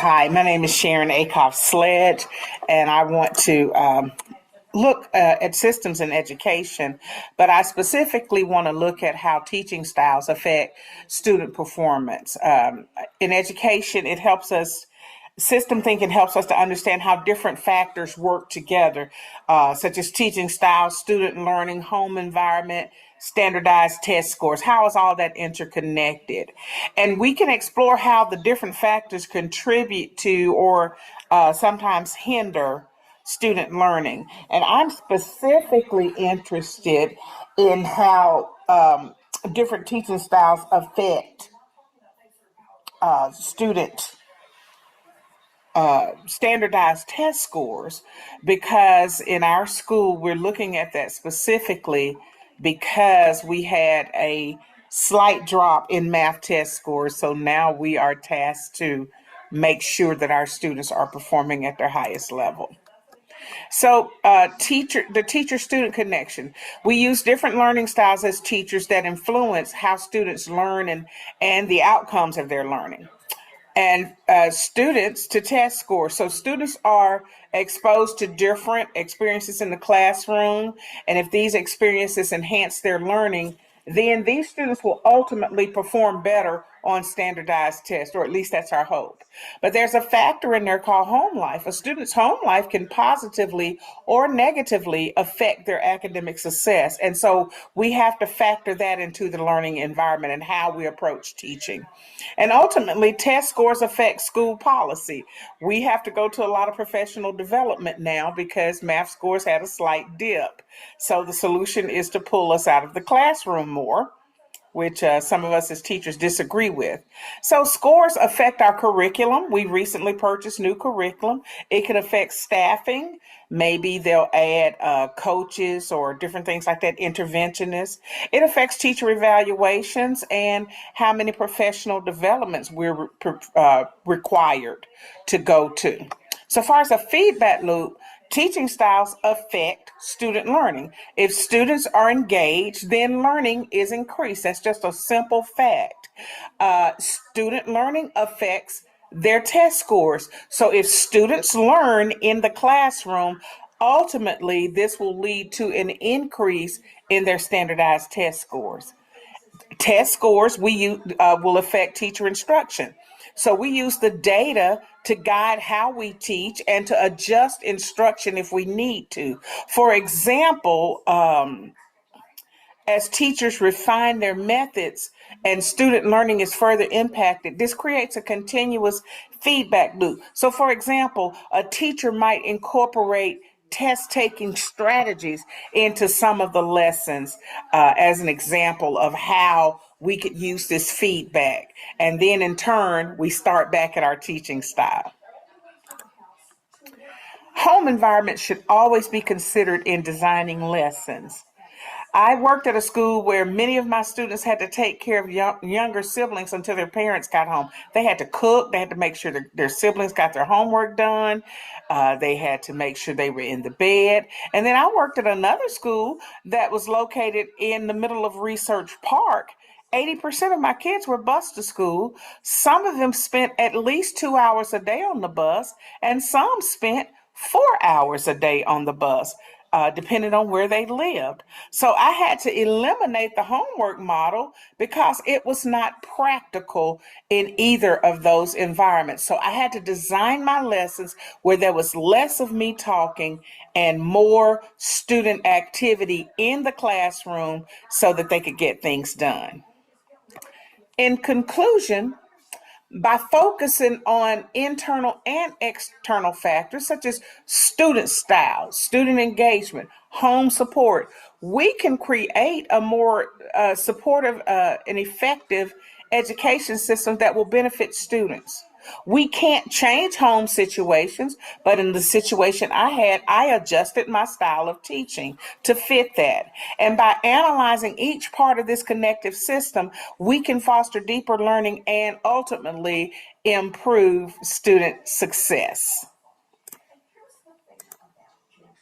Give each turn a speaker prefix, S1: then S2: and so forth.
S1: Hi, my name is Sharon Acoff-Sledge, and I want to look at systems in education, but I specifically want to look at how teaching styles affect student performance. In education, it helps us. System thinking helps us to understand how different factors work together, such as teaching styles, student learning, home environment, standardized test scores. How is all that interconnected? And we can explore how the different factors contribute to or sometimes hinder student learning. And I'm specifically interested in how different teaching styles affect student standardized test scores, because in our school we're looking at that specifically because we had a slight drop in math test scores. So now we are tasked to make sure that our students are performing at their highest level. So, the teacher-student connection. We use different learning styles as teachers that influence how students learn and the outcomes of their learning. And students to test scores. So students are exposed to different experiences in the classroom, and if these experiences enhance their learning, then these students will ultimately perform better on standardized tests, or at least that's our hope. But there's a factor in there called home life. A student's home life can positively or negatively affect their academic success. And so we have to factor that into the learning environment and how we approach teaching. And ultimately, test scores affect school policy. We have to go to a lot of professional development now because math scores had a slight dip. So the solution is to pull us out of the classroom more, which some of us as teachers disagree with. So scores affect our curriculum. We recently purchased new curriculum. It can affect staffing. Maybe they'll add coaches or different things like that, interventionists. It affects teacher evaluations and how many professional developments we're required to go to. So far as a feedback loop, teaching styles affect student learning. If students are engaged, then learning is increased. That's just a simple fact. Student learning affects their test scores. So if students learn in the classroom, ultimately this will lead to an increase in their standardized test scores. Test scores will affect teacher instruction. So we use the data to guide how we teach and to adjust instruction if we need to. For example, as teachers refine their methods and student learning is further impacted, this creates a continuous feedback loop. So, for example, a teacher might incorporate test taking strategies into some of the lessons as an example of how we could use this feedback. And then in turn, we start back at our teaching style. Home environment should always be considered in designing lessons. I worked at a school where many of my students had to take care of younger siblings until their parents got home. They had to cook, they had to make sure their siblings got their homework done, they had to make sure they were in the bed. And then I worked at another school that was located in the middle of Research Park. 80% of my kids were bused to school. Some of them spent at least 2 hours a day on the bus, and some spent 4 hours a day on the bus, depending on where they lived. So I had to eliminate the homework model because it was not practical in either of those environments. So I had to design my lessons where there was less of me talking and more student activity in the classroom so that they could get things done. In conclusion, by focusing on internal and external factors such as student style, student engagement, home support, we can create a more supportive and effective education system that will benefit students. We can't change home situations, but in the situation I had, I adjusted my style of teaching to fit that. And by analyzing each part of this connective system, we can foster deeper learning and ultimately improve student success.